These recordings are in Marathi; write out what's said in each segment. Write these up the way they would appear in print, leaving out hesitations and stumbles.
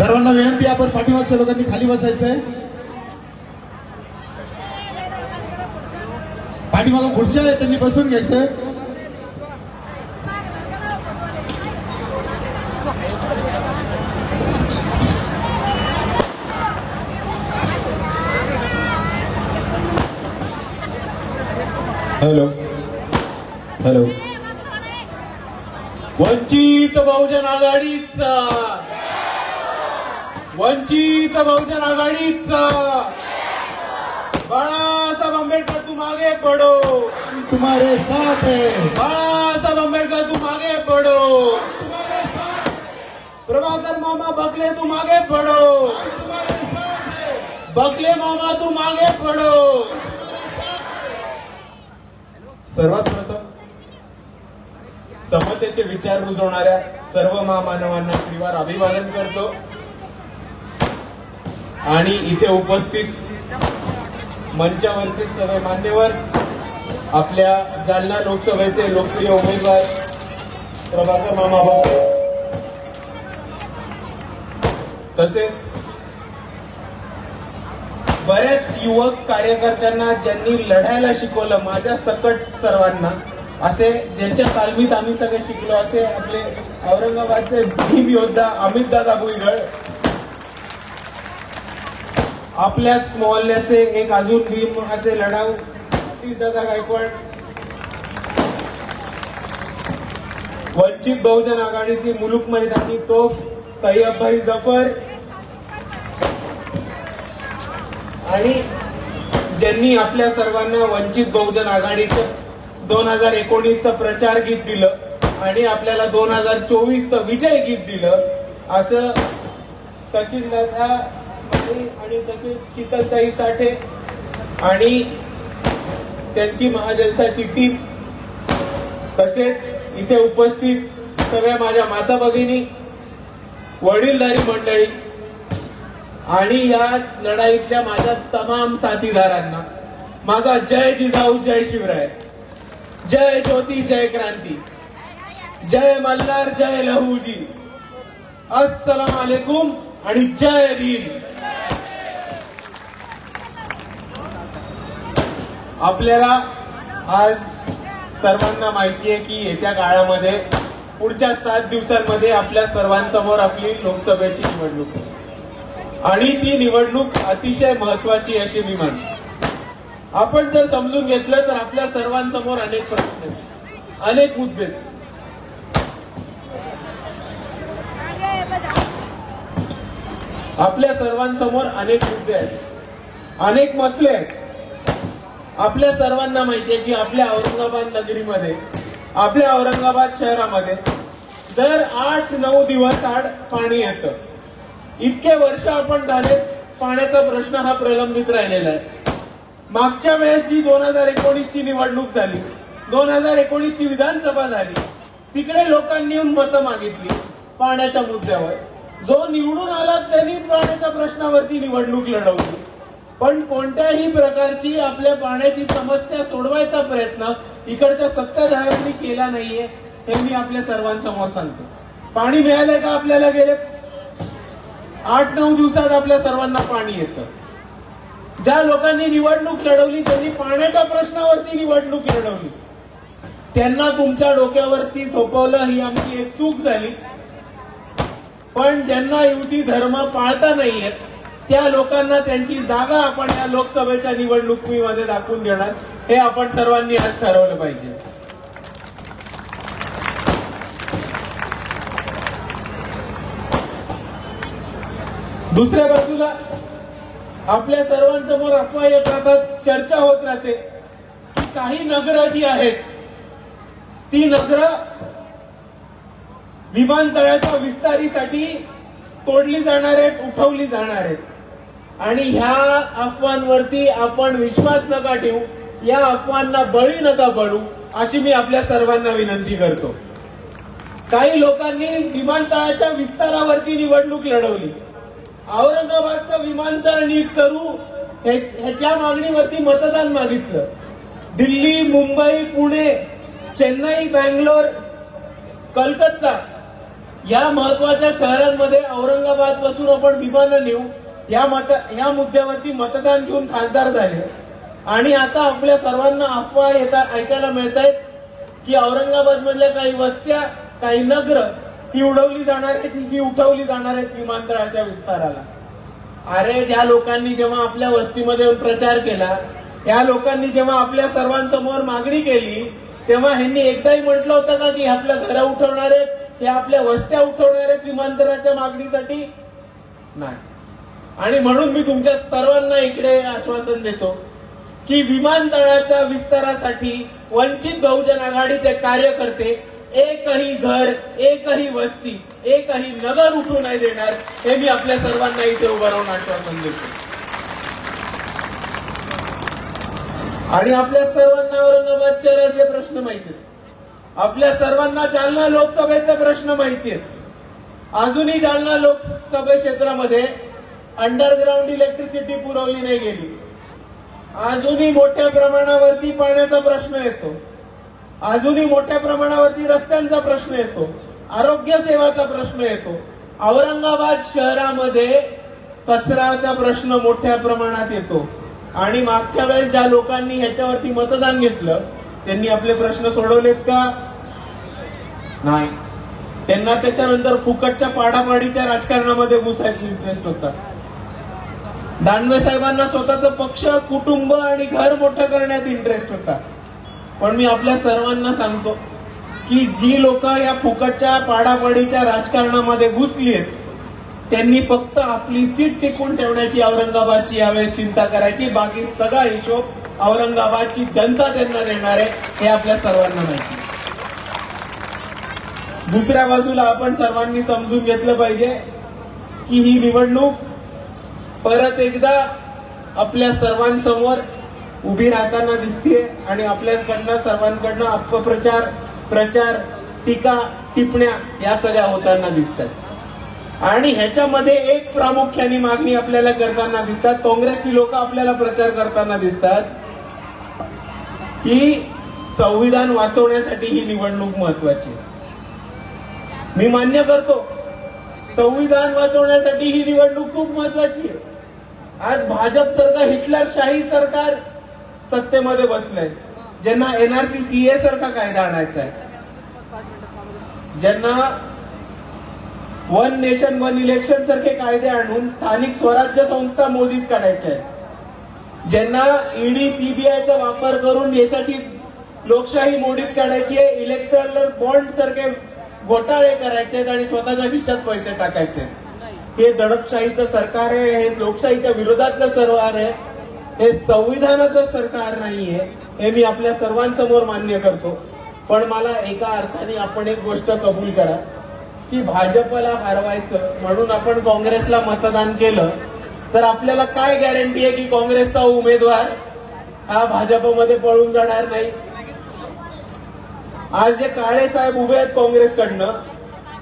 सर्वांना विनंती, आपण पाठीमागच्या लोकांनी खाली बसायचंय. पाठीमागं खुर्च्या आहेत, त्यांनी बसून घ्यायचंय. Hello hello. वंचित बहुजन आघाडीचा, वंचित बहुजन आघाडीचा. बाळासाहेब आंबेडकर तुम आगे बढ़ो, तुम्हारे साथ है. बाळासाहेब आंबेडकर तुम आगे बढ़ो. प्रभाकर मामा बकले तुम आगे बढ़ो, बकले मामा तुम आगे बढ़ो. सर्वात प्रथम समतेचे विचार रुजवणाऱ्या सर्व महामानवांना श्रीवार अभिवादन करतो आणि इथे उपस्थित मंचावरचे सर्व मान्यवर, आपल्या जालना लोकसभेचे लोकप्रिय उमेदवार प्रभाकर मामा बकले, तसेच बऱ्याच युवक कार्यकर्त्यांना ज्यांनी लढायला शिकवलं, माझ्या सकट सर्वांना, असे ज्यांच्या तालमीत आम्ही सगळे शिकलो, असे आपले औरंगाबादचे भीम योद्धा अमित दादा भुईगळ, आपल्याच मोहल्ल्याचे एक अजून भीमाचे लढाऊ सतीश दादा गायकवाड, वंचित बहुजन आघाडीची मुलुक मैदानी तोफ तैयब भाई जफर, आणि ज्यांनी आपल्या सर्वांना वंचित बहुजन आघाडीचं 2019चं प्रचार गीत दिलं आणि आपल्याला 2024चं विजय गीत दिलं, असं सचिन दादा आणि तसेच शीतलताई साठे आणि त्यांची महाजनसाची टीम, तसेच इथे उपस्थित सगळ्या माझ्या माता भगिनी, वडीलधारी मंडळी आणि या लढाईतल्या माझ्या तमाम साथीदारांना माझा जय जिजाऊ, जय शिवराय, जय ज्योती, जय क्रांती, जय मल्हार, जय लहूजी, अस्सलाम वालेकुम आणि जय भीम. आपल्याला आज सर्वांना माहिती आहे की येत्या काळामध्ये पुढच्या 7 दिवसांमध्ये आपल्या सर्वांसमोर आपली लोकसभेची निवडणूक आहे आणि ती निवडणूक अतिशय महत्वाची अशी मी मानतो. आपण जर समजून घेतलं तर आपल्या सर्वांसमोर अनेक प्रश्न आहेत, अनेक मुद्दे आहेत. आपल्या सर्वांसमोर अनेक मुद्दे आहेत, अनेक मसले आहेत. आपल्या सर्वांना माहिती आहे की आपल्या औरंगाबाद नगरीमध्ये, आपल्या औरंगाबाद शहरामध्ये दर 8-9 दिवस आड पाणी येतं. इतके वर्ष आपण झाले पाण्याचा प्रश्न हा प्रलंबित राहिलेला आहे. मागच्या वेळेस जी 2019ची निवडणूक झाली, 2019ची विधानसभा झाली, तिकडे लोकांनी येऊन मतं मागितली पाण्याच्या मुद्द्यावर. जो निवडून आला त्यांनी पाण्याच्या प्रश्नावरती निवडणूक लढवली, पण कोणत्याही प्रकारची आपल्या पाण्याची समस्या सोडवायचा प्रयत्न इकडच्या सत्ताधाऱ्यांनी केला नाहीये, हे मी आपल्या सर्वांसमोर सांगतो. पाणी मिळालंय का आपल्याला? गेले 8-9 दिवसात आपल्या सर्वांना पाणी येतं. ज्या लोकांनी निवडणूक लढवली त्यांनी पाण्याच्या प्रश्नावरती निवडणूक लढवली, त्यांना तुमच्या डोक्यावरती झोपवलं, ही आमची एक चूक झाली. पण ज्यांना युती धर्म पाळता नाहीयेत त्या लोकांना त्यांची जागा आपण या लोकसभेच्या निवडणुकीमध्ये दाखवून देणार, हे आपण सर्वांनी आज ठरवलं पाहिजे. दुसऱ्या बाजूला आपल्या सर्वांसमोर अफवा येत राहतात, चर्चा होत राहते की काही नगरं जी आहेत ती नगरं विमानतळाच्या विस्तारीसाठी तोडली जाणार आहेत, उठवली जाणार आहेत. आणि ह्या अफवांवरती आपण विश्वास नका ठेवू, या अफवांना बळी नका पडू, अशी मी आपल्या सर्वांना विनंती करतो. काही लोकांनी विमानतळाच्या विस्तारावरती निवडणूक लढवली, औरंगाबादचं विमानतळ नीट करू ह्याच्या मागणीवरती मतदान मागितलं. दिल्ली, मुंबई, पुणे, चेन्नई, बँगलोर, कलकत्ता या महत्वाच्या शहरांमध्ये औरंगाबाद पासून आपण विमानं नेऊ या मुद्द्यावरती मतदान घेऊन खासदार झाले आणि आता आपल्या सर्वांना अफवा ऐकायला मिळत आहेत की औरंगाबाद मधल्या काही वस्त्या काही नगर ही उडवली जाणार आहेत ही उठवली जाणार आहेत विमानतळाच्या विस्ताराला. अरे ज्या लोकांनी जेव्हा आपल्या वस्तीमध्ये येऊन प्रचार केला, त्या लोकांनी जेव्हा आपल्या सर्वांसमोर मागणी केली, तेव्हा ह्यांनी एकदाही म्हटलं होतं का की आपल्या घरं उठवणार आहेत, हे आपल्या वस्त्या उठवणार आहेत विमानतळाच्या मागणीसाठी? नाही. आणि म्हणून मी तुमच्या सर्वांना इकडे आश्वासन देतो की विमानतळाच्या विस्तारासाठी वंचित बहुजन आघाडीचे कार्यकर्ते एकही घर, एकही वस्ती, एकही नगर उठू नाही देणार, हे मी आपल्या सर्वांना इथे उभं राहून आश्वासन देतो. आणि आपल्या सर्वांना औरंगाबाद शहराचे प्रश्न माहिती आहेत, आपल्या सर्वांना जालना लोकसभेचे प्रश्न माहिती आहेत. अजूनही जालना लोकसभा क्षेत्रामध्ये अंडरग्राऊंड इलेक्ट्रिसिटी पुरवली नाही गेली. अजूनही मोठ्या प्रमाणावरती पाण्याचा प्रश्न येतो, अजूनही मोठ्या प्रमाणावरती रस्त्यांचा प्रश्न येतो, आरोग्य सेवाचा प्रश्न येतो. औरंगाबाद शहरामध्ये कचऱ्याचा प्रश्न मोठ्या प्रमाणात येतो. आणि मागच्या वेळेस ज्या लोकांनी ह्याच्यावरती मतदान घेतलं त्यांनी आपले प्रश्न सोडवलेत का? नाही. त्यांना त्याच्यानंतर फुकटच्या पाडापाडीच्या राजकारणामध्ये घुसायचा इंटरेस्ट होता. दानवे साहेबांना स्वतःचा पक्ष, कुटुंब आणि घर मोठं करण्यात इंटरेस्ट होता. पण मी आपल्या सर्वांना सांगतो की जी लोक या फुकटच्या पाडापाडीच्या राजकारणामध्ये घुसली आहेत त्यांनी फक्त आपली सीट टिकून ठेवण्याची औरंगाबादची यावेळेस चिंता करायची. बाकी सगळा हिशोब औरंगाबादची जनता त्यांना देणार आहे, हे आपल्या सर्वांना माहिती. दुसऱ्या बाजूला आपण सर्वांनी समजून घेतलं पाहिजे की ही निवडणूक परत एकदा आपल्या सर्वांसमोर उभी राहताना दिसतेय आणि आपल्याकडनं सर्वांकडनं अपप्रचार, प्रचार, टीका, टिप्पण्या या सगळ्या होताना दिसतात. आणि ह्याच्यामध्ये एक प्रामुख्याने मागणी आपल्याला करताना दिसतात, काँग्रेसची लोक आपल्याला प्रचार करताना दिसतात की संविधान वाचवण्यासाठी ही निवडणूक महत्वाची आहे. मी मान्य करतो, संविधान वाचवण्यासाठी ही निवडणूक खूप महत्वाची आहे. आज भाजप सरकार, हिटलरशाही सरकार सत्तेमध्ये बसलंय, ज्यांना एनआरसी सीए सारखा कायदा आणायचा आहे, ज्यांना वन नेशन वन इलेक्शन सारखे कायदे आणून स्थानिक स्वराज्य संस्था मोदीत काढायच्या आहेत, ज्यांना ईडी सीबीआयचा वापर करून देशाची लोकशाही मोडीत काढायची आहे, इलेक्टोरल बॉन्ड सारखे घोटाळे करायचे आहेत आणि स्वतःच्या खिशात पैसे टाकायचे. हे दडपशाहीचं सरकार आहे, हे लोकशाहीच्या विरोधातलं सरकार आहे, हे संविधानाचं सरकार नाहीये, हे मी आपल्या सर्वांसमोर मान्य करतो. पण मला एका अर्थाने आपण एक गोष्ट कबूल करा की भाजपला हरवायचं म्हणून आपण काँग्रेसला मतदान केलं तर आपल्याला काय गॅरंटी आहे की काँग्रेसचा उमेदवार हा भाजपमध्ये पळून जाणार नाही? आज जे काळे साहेब उभे आहेत काँग्रेसकडनं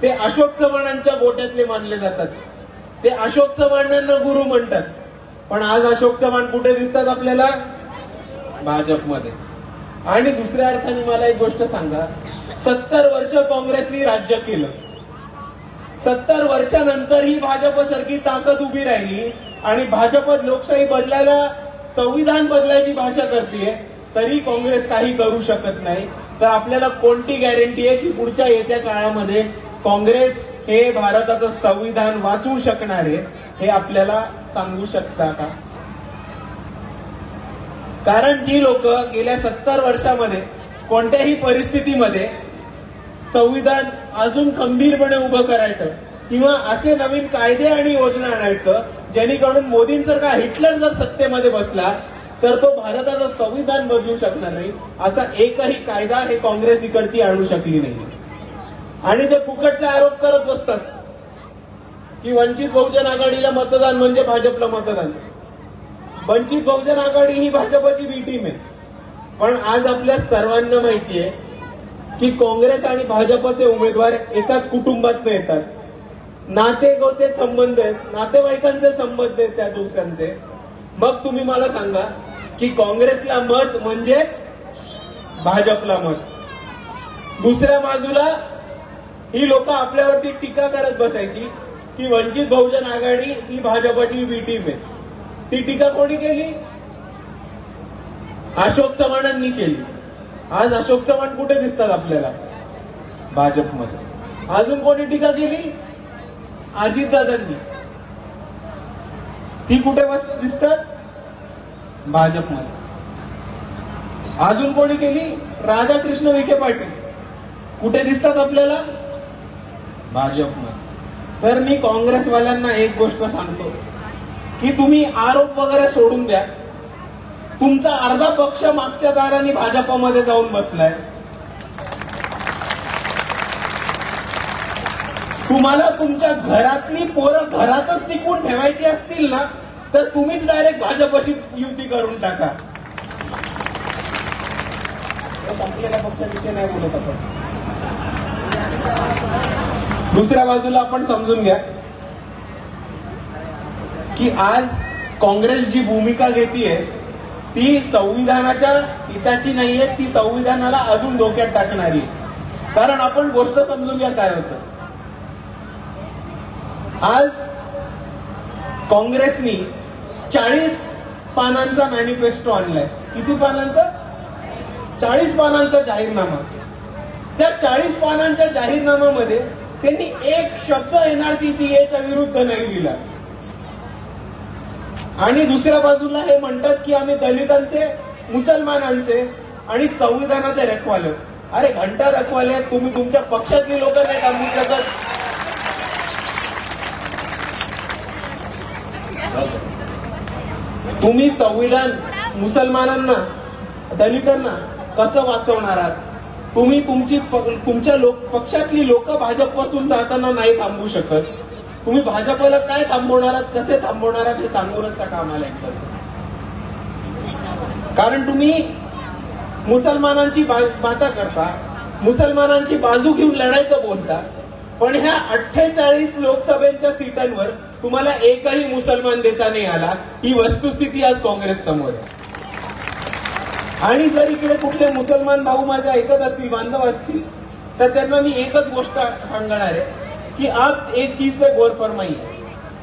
ते अशोक चव्हाणांच्या गोट्यातले मानले जातात. ते अशोक चव्हाणांना गुरु म्हणतात. पण आज अशोक चव्हाण कुठे दिसतात आपल्याला? भाजपमध्ये. आणि दुसऱ्या अर्थाने मला एक गोष्ट सांगा, 70 वर्ष काँग्रेसनी राज्य केलं, 70 वर्षानंतर ही भाजपसारखी ताकद उभी राहिली आणि भाजप लोकशाही बदलायला, संविधान बदलायची भाषा करते, तरी काँग्रेस काही करू शकत नाही. तर आपल्याला कोणती गॅरंटी आहे की पुढच्या येत्या काळामध्ये काँग्रेस हे भारताचं संविधान वाचवू शकणार आहे? हे आपल्याला सांगू शकता का? कारण जी लोक गेल्या 70 वर्षामध्ये कोणत्याही परिस्थितीमध्ये संविधान अजून खंबीरपणे उभं करायचं किंवा असे नवीन कायदे आणि योजना आणायचं जेणेकरून मोदींसारखा हिटलर जर सत्तेमध्ये बसला तर तो भारताचं संविधान बदलू शकणार नाही, असा एकही कायदा हे काँग्रेस इकडची आणू शकली नाही. आणि ते फुकटचे आरोप करत बसतात की वंचित बहुजन आघाडीला मतदान म्हणजे भाजपला मतदान. वंचित बहुजन आघाडी ही भाजपची बी टीम आहे. पण आज आपल्या सर्वांना माहिती आहे की काँग्रेस आणि भाजपचे उमेदवार एकाच कुटुंबात येतात, नाते गोते संबंध आहेत, नातेवाईकांचे संबंध आहेत त्या दिवसांचे. मग तुम्ही मला सांगा की काँग्रेसला मत म्हणजेच भाजपला मत. दुसऱ्या बाजूला ही लोक आपल्यावरती टीका करत बसायची की वंचित बहुजन आघाडी ही भाजपची बी टीम आहे. ती टीका कोणी केली? अशोक चव्हाणांनी केली. आज अशोक चव्हाण कुठे दिसतात आपल्याला? भाजपमध्ये. अजून कोणी टीका केली? अजितदादांनी. ती कुठे दिसतात? भाजपमध्ये. अजून कोणी केली? राधाकृष्ण विखे पाटील. कुठे दिसतात आपल्याला? भाजपमध्ये. तर मी काँग्रेसवाल्यांना एक गोष्ट सांगतो की तुम्ही आरोप वगैरे सोडून द्या. तुमचा अर्धा पक्ष मागच्या दाराने भाजपमध्ये जाऊन बसलाय. तुम्हाला तुमच्या घरातली पोरं घरातच टिकून ठेवायची असतील ना तर तुम्हीच डायरेक्ट भाजपशी युती करून टाका. संपलेल्या पक्षाविषयी नाही बोलत आपण. दुसऱ्या बाजूला आपण समजून घ्या की आज काँग्रेस जी भूमिका घेतीये ती संविधानाच्या हिताची नाहीये, ती संविधानाला अजून धोक्यात टाकणारी. कारण आपण गोष्ट समजून घ्या काय होतं. आज काँग्रेसनी 40 पानांचा मॅनिफेस्टो आणलाय. किती पानांचा? 40 पानांचा जाहीरनामा. त्या 40 पानांच्या जाहीरनाम्यामध्ये त्यांनी एक शब्द NRC-CAच्या विरुद्ध नाही लिहिला. आणि दुसऱ्या बाजूला हे म्हणतात की आम्ही दलितांचे, मुसलमानांचे आणि संविधानाचे रखवाले. अरे घंटा रखवाले तुम्ही तुमच्या पक्षातली लोक नाही थांबू शकत. तुम्ही संविधान मुसलमानांना, दलितांना कसं वाचवणार आहात? तुम्ही तुमच्या पक्षातली लोक भाजपपासून जाताना नाही थांबवू शकत. तुम्ही भाजपला काय थांबवणार आहात, कसे थांबवणार आहात हे सांगूनच टाका आम्हाला एकदा. कारण तुम्ही मुसलमानांची बाता करता, मुसलमानांची बाजू घेऊन लढायचं बोलता, पण ह्या 48 लोकसभेच्या सीटांवर तुम्हाला एकही मुसलमान देता नाही आला. ही वस्तुस्थिती आज काँग्रेस समोर आहे. आणि जर इकडे कुठले मुसलमान भाऊ माझे ऐकत असतील, बांधव असतील, तर त्यांना मी एकच गोष्ट सांगणार आहे कि आप एक चीज पे गौर फरमाइए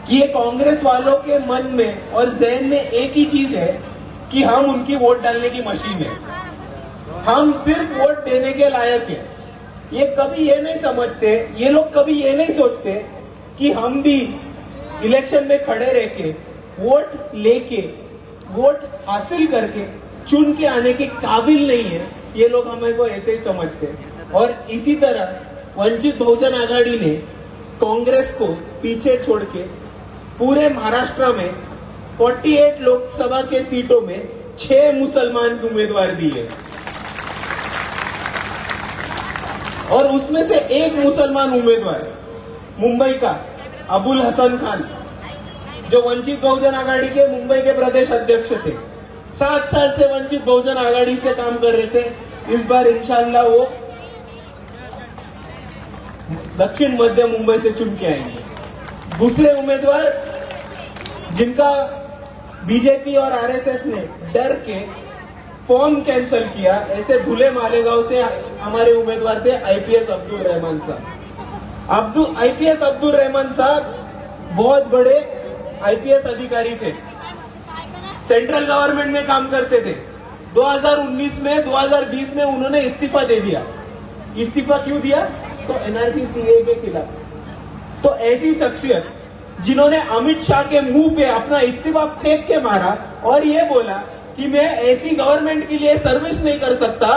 कि ये कांग्रेस वालों के मन में और जहन में एक ही चीज है कि हम उनकी वोट डालने की मशीन है. हम सिर्फ वोट देने के लायक है. ये कभी ये नहीं समझते, ये लोग कभी ये नहीं सोचते कि हम भी इलेक्शन में खड़े रह के वोट लेके, वोट हासिल करके चुन के आने के काबिल नहीं है. ये लोग हमें को ऐसे ही समझते. और इसी तरह वंचित बहुजन आघाड़ी ने कांग्रेस को पीछे छोड़ के पूरे महाराष्ट्र में 48 लोकसभा के सीटों में 6 मुसलमान उम्मीदवार दिए और उसमें से एक मुसलमान उम्मीदवार मुंबई का अबुल हसन खान, जो वंचित बहुजन आघाड़ी के मुंबई के प्रदेश अध्यक्ष थे, 7 साल से वंचित बहुजन आघाड़ी से काम कर रहे थे. इस बार इंशाल्लाह वो दक्षिण मध्य मुंबई से चुन के आएंगे. दूसरे उम्मीदवार जिनका बीजेपी और आरएसएस ने डर के फॉर्म कैंसिल किया, ऐसे भूले मालेगांव से हमारे उम्मीदवार थे आईपीएस अब्दुल रहमान साहब. आईपीएस अब्दुल रहमान साहब बहुत बड़े आईपीएस अधिकारी थे, सेंट्रल गवर्नमेंट में काम करते थे. 2019 में 2020 में उन्होंने इस्तीफा दे दिया. इस्तीफा क्यों दिया? तो NRC-CA के खिलाफ. तो ऐसी शख्सियत जिन्होंने अमित शाह के मुंह पे अपना इस्तीफा फेंक के मारा और ये बोला कि मैं ऐसी गवर्नमेंट के लिए सर्विस नहीं कर सकता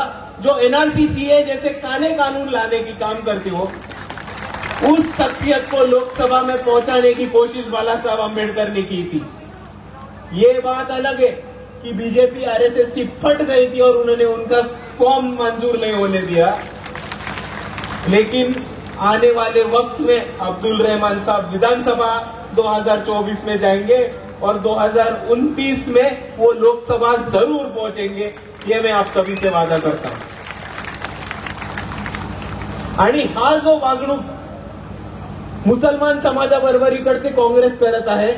जो NRC-CA जैसे काले कानून लाने की काम करती हो, उस शख्सियत को लोकसभा में पहुंचाने की कोशिश बाला साहब अम्बेडकर ने की थी. ये बात अलग है कि बीजेपी आरएसएस की फट गई थी और उन्होंने उनका फॉर्म मंजूर नहीं होने दिया. लेकिन आने वाले वक्त में अब्दुल रहमान साहब विधानसभा 2024 में जाएंगे और 2029 में वो लोकसभा जरूर पहुंचेंगे. ये मैं आप सभी से वादा करता हूं. आणि हा जो वागणूक मुसलमान समाजाबरोबर इकडचे काँग्रेस करत आहे,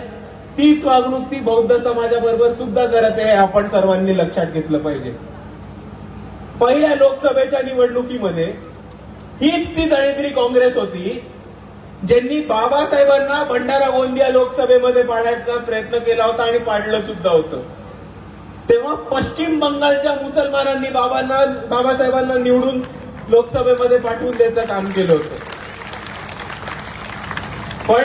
तीच वागणूक ती बौद्ध समाजाबरोबर सुद्धा करत आहे. आपण सर्वांनी लक्षात घेतलं पाहिजे. पहिल्या लोकसभेच्या निवडणुकीमध्ये हीच ती दळिद्री काँग्रेस होती ज्यांनी बाबासाहेबांना भंडारा गोंदिया लोकसभेमध्ये पाडण्याचा प्रयत्न केला होता आणि पाडलं सुद्धा होतं. तेव्हा पश्चिम बंगालच्या मुसलमानांनी बाबासाहेबांना निवडून लोकसभेमध्ये पाठवून द्यायचं काम केलं होतं. पण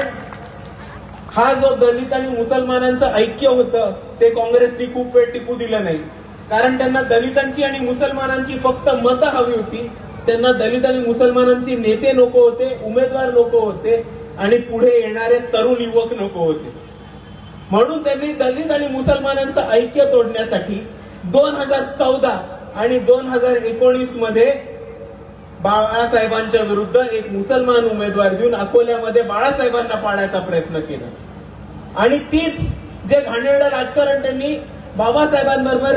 हा जो दलित आणि मुसलमानांचं ऐक्य होतं ते काँग्रेसनी खूप वेळ टिकू दिलं नाही. कारण त्यांना दलितांची आणि मुसलमानांची फक्त मतं हवी होती. त्यांना दलित आणि मुसलमानांचे नेते नको होते, उमेदवार नको होते आणि पुढे येणारे तरुण युवक नको होते. म्हणून त्यांनी दलित आणि मुसलमानांचं ऐक्य तोडण्यासाठी 2014 आणि 2019 मध्ये बाळासाहेबांच्या विरुद्ध एक मुसलमान उमेदवार देऊन अकोल्यामध्ये बाळासाहेबांना पाडायचा प्रयत्न केला. आणि तीच जे घाणेरडं राजकारण त्यांनी बाबासाहेबांबरोबर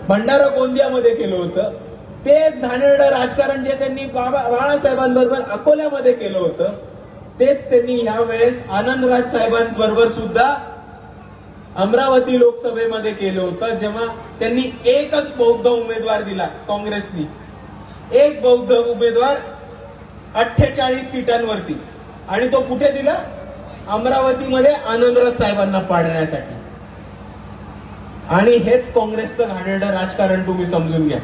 भंडारा गोंदियामध्ये केलं होतं, तेच घाणेरडं राजकारण जे त्यांनी बाळासाहेबांबरोबर अकोल्यामध्ये केलं होतं, तेच त्यांनी यावेळेस आनंदराज साहेबांबरोबर सुद्धा अमरावती लोकसभेमध्ये केलं होतं. जेव्हा त्यांनी एकच बौद्ध उमेदवार दिला काँग्रेसनी, एक बौद्ध उमेदवार 48 सीटांवरती, आणि तो कुठे दिला? अमरावतीमध्ये आनंदराज साहेबांना पाडण्यासाठी. आणि हेच काँग्रेसचं घाणेरडं राजकारण तुम्ही समजून घ्या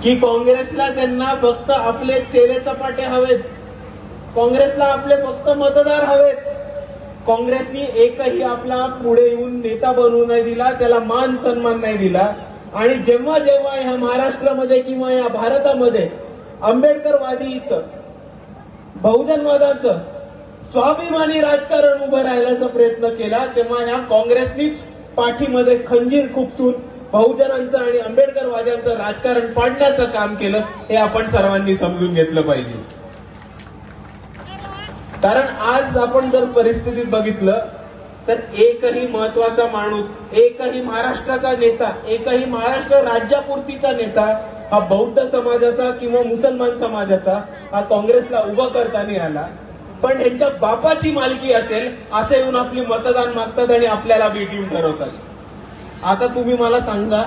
की काँग्रेसला त्यांना फक्त आपले चेहरे चपाटे हवेत, काँग्रेसला आपले फक्त मतदार हवेत. काँग्रेसनी एकही आपला पुढे येऊन नेता बनवू नाही दिला, त्याला मान सन्मान नाही दिला. आणि जेव्हा जेव्हा ह्या महाराष्ट्रामध्ये किंवा या भारतामध्ये आंबेडकरवादीचं, बहुजनवादाचं, स्वाभिमानी राजकारण उभं राहायचा प्रयत्न केला, तेव्हा ह्या काँग्रेसनीच पाठीमध्ये खंजीर खुपसून बहुजनांचं आणि आंबेडकरवाद्यांचं राजकारण पाडण्याचं काम केलं. हे आपण सर्वांनी समजून घेतलं पाहिजे. कारण आज आपण जर परिस्थितीत बघितलं तर एकही महत्वाचा माणूस, एकही महाराष्ट्राचा नेता, एकही महाराष्ट्र राज्यापुरतीचा नेता हा बौद्ध समाजाचा किंवा मुसलमान समाजाचा हा काँग्रेसला उभा करता नाही आला. पण यांच्या बापाची मालकी असेल असे येऊन आपली मतदान मागतात आणि आपल्याला बी टीम ठरवतात. आता तुम्ही मला सांगा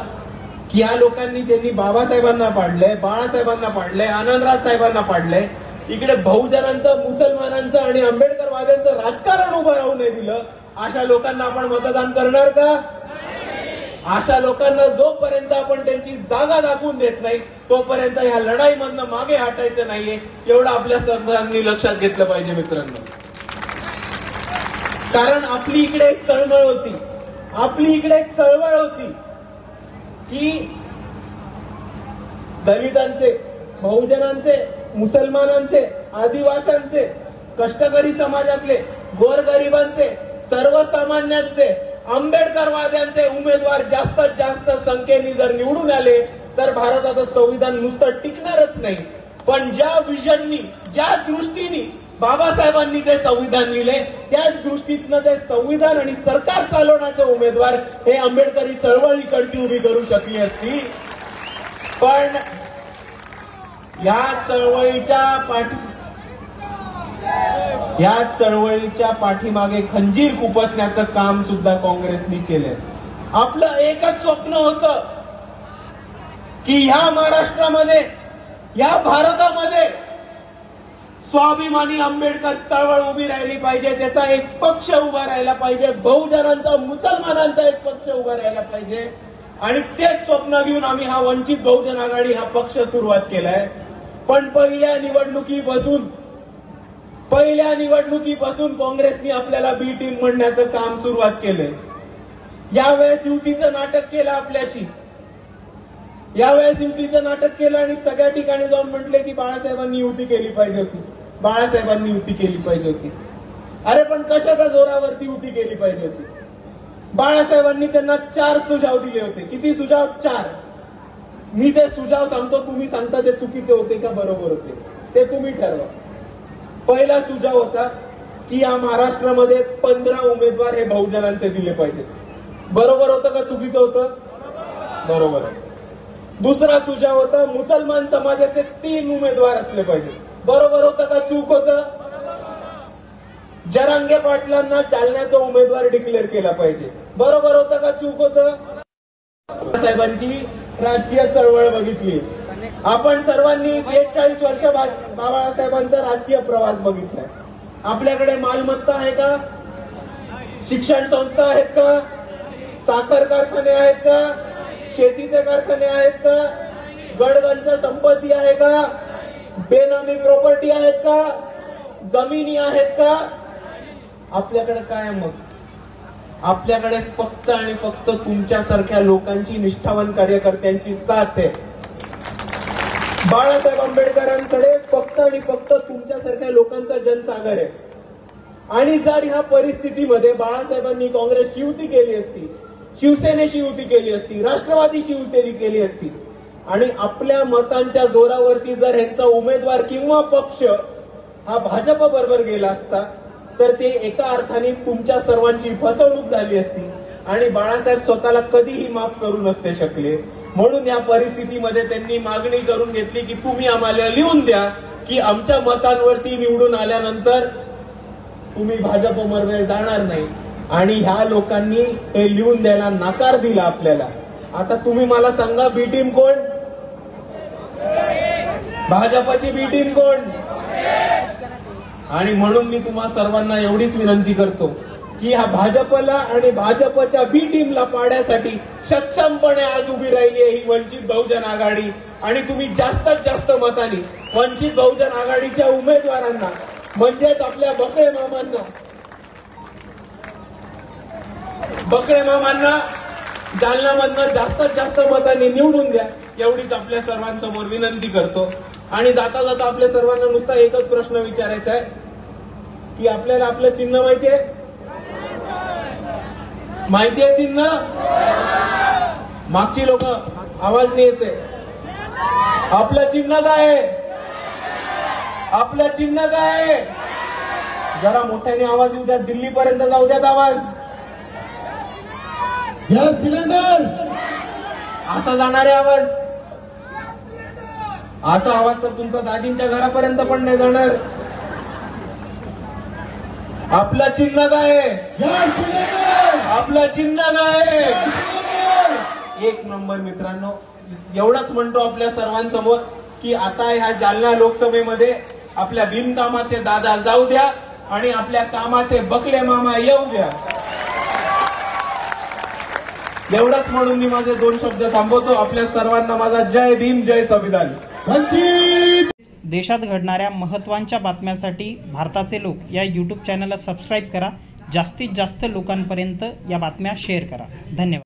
की या लोकांनी ज्यांनी बाबासाहेबांना पाडलंय, बाळासाहेबांना पाडलंय, आनंदराज साहेबांना पाडलंय, इकडे बहुजनांचं, मुसलमानांचं आणि आंबेडकरवाद्यांचं राजकारण उभं राहू नाही दिलं, अशा लोकांना आपण मतदान करणार का? अशा लोकांना जोपर्यंत आपण त्यांची जागा दाखवून देत नाही तोपर्यंत ह्या लढाईमधनं मागे हटायचं नाहीये, एवढं आपल्या सर्वांनी लक्षात घेतलं पाहिजे मित्रांनो. कारण आपली इकडे एक चळवळ होती, आपली इकडे एक चळवळ होती की दलितांचे, बहुजनांचे, मुसलमानांचे, आदिवासींचे, कष्टकरी समाजातले, गोरगरिबांचे, सर्वसामान्यांचे, आंबेडकरवाद्यांचे उमेदवार जास्तीत जास्त संख्येने जर निवडून आले तर भारताचं संविधान नुसतं टिकणारच नाही, पण ज्या विजननी, ज्या दृष्टीने बाबासाहेबांनी ते संविधान लिहिले त्याच दृष्टीतनं ते संविधान आणि सरकार चालवण्याचे उमेदवार हे आंबेडकरी चळवळ इकडची उभी करू शकली असती. पण या चळवळीच्या पाठीमागे खंजीर खुपसण्याचं काम सुद्धा काँग्रेसने केलंय. आपलं एकच स्वप्न होतं की ह्या महाराष्ट्रामध्ये, या भारतामध्ये स्वाभिमानी आंबेडकर चळवळ उभी राहिली पाहिजे, त्याचा एक पक्ष उभा राहायला पाहिजे, बहुजनांचा, मुसलमानांचा एक पक्ष उभा राहायला पाहिजे. आणि तेच स्वप्न घेऊन आम्ही हा वंचित बहुजन आघाडी हा पक्ष सुरुवात केलाय. पण पहिल्या निवडणुकीपासून काँग्रेसने आपल्याला बी टीम म्हणण्याचं काम सुरुवात केलंय. यावेळेस युतीचं नाटक केलं आपल्याशी, यावेळेस युतीचं नाटक केलं आणि सगळ्या ठिकाणी जाऊन म्हटले की बाळासाहेबांनी युती केली पाहिजे होती, बाळासाहेबांनी युती केली पाहिजे होती. अरे पण कशाच्या जोरावरती युती केली पाहिजे होती? बाळासाहेबांनी त्यांना 4 सुझाव दिले होते. किती सुझाव? 4. मी ते सुझाव सांगतो, तुम्ही सांगता ते चुकीचे होते का बरोबर होते ते तुम्ही ठरवा. पहिला सुझाव होता की या महाराष्ट्रामध्ये 15 उमेदवार हे बहुजनांचे दिले पाहिजेत. बरोबर होतं का चुकीचं होतं? बरोबर आहे. दुसरा सुझाव होता मुसलमान समाजाचे 3 उमेदवार असले पाहिजे. बरोबर होतं का चूक होतं? जरांगे पाटलांना जालन्याचा उमेदवार डिक्लेअर केला पाहिजे. बरोबर होतं का चूक होतं? साहेबांची राजकीय चळवळ बघितली, आपण सर्वांनी 41 वर्ष बाळासाहेबांचा राजकीय प्रवास बघितलाय. आपल्याकडे मालमत्ता आहे का? शिक्षण संस्था आहेत का? साखर कारखाने आहेत का? शेतीचे कारखाने आहेत का? गडगंज संपत्ती आहे का? बेनामी प्रॉपर्टी आहेत का? जमिनी आहेत का? आपल्याकडे काय मग? आपल्याकडे फक्त आणि फक्त तुमच्यासारख्या लोकांची, निष्ठावान कार्यकर्त्यांची साथ आहे. बाळासाहेब आंबेडकरांकडे फक्त आणि फक्त तुमच्यासारख्या लोकांचा जनसागर आहे. आणि जर ह्या परिस्थितीमध्ये बाळासाहेबांनी काँग्रेसशी युती केली असती, शिवसेनेशी युती केली असती, राष्ट्रवादीशी युती केली असती आणि आपल्या मतांच्या जोरावरती जर ह्यांचा उमेदवार किंवा पक्ष हा भाजप बरोबर गेला असता, तर ते एका अर्थाने तुमच्या सर्वांची फसवणूक झाली असती आणि बाळासाहेब स्वतःला कधीही माफ करू नसते शकले. म्हणून या परिस्थितीमध्ये त्यांनी मागणी करून घेतली की तुम्ही आम्हाला लिहून द्या की आमच्या मतांवरती निवडून आल्यानंतर तुम्ही भाजपमध्ये जाणार नाही. आणि ह्या लोकांनी हे लिहून द्यायला नकार दिला आपल्याला. आता तुम्ही मला सांगा, बी टीम कोण? भाजपची बी टीम कोण? आणि म्हणून मी तुम्हा सर्वांना एवढीच विनंती करतो की ह्या भाजपला आणि भाजपच्या बी टीमला पाडण्यासाठी सक्षमपणे आज उभी राहिली आहे ही वंचित बहुजन आघाडी. आणि तुम्ही जास्तीत जास्त मतांनी वंचित बहुजन आघाडीच्या उमेदवारांना म्हणजेच आपल्या बकळे मामांना जालन्यामधनं जास्तीत जास्त मतांनी निवडून द्या, एवढीच आपल्या सर्वांसमोर विनंती करतो. आणि जाता जाता आपल्या सर्वांना नुसता एकच प्रश्न विचारायचा आहे की आपल्याला आपलं चिन्ह माहितीये? माहितीये चिन्ह? मागची लोक आवाज नाही येते. आपलं चिन्ह काय आहे? आपलं चिन्ह काय आहे? जरा मोठ्याने आवाज येऊ द्या, दिल्लीपर्यंत जाऊ द्यात आवाज. Gas cylinder. असा जाणारे आवाज, असा आवाज तर तुमचा दाजींच्या घरापर्यंत पण नाही जाणार. आपलं चिन्ह काय आहे? Gas cylinder. आपलं चिन्ह काय आहे? एक नंबर मित्रांनो. एवढंच म्हणतो आपल्या सर्वांसमोर की आता ह्या जालना लोकसभेमध्ये आपल्या बिनकामाचे दादा जाऊ द्या आणि आपल्या कामाचे बकले मामा येऊ द्या. एवढंच म्हणून मी माझे 2 शब्द थांबवतो. आपल्या सर्वांना माझा जय भीम, जय संविधान. देशात घडणाऱ्या महत्त्वाच्या बातम्यांसाठी भारताचे लोक या यूट्यूब चॅनलला सबस्क्राईब करा. जास्तीत जास्त लोकांपर्यंत या बातम्या शेअर करा. धन्यवाद.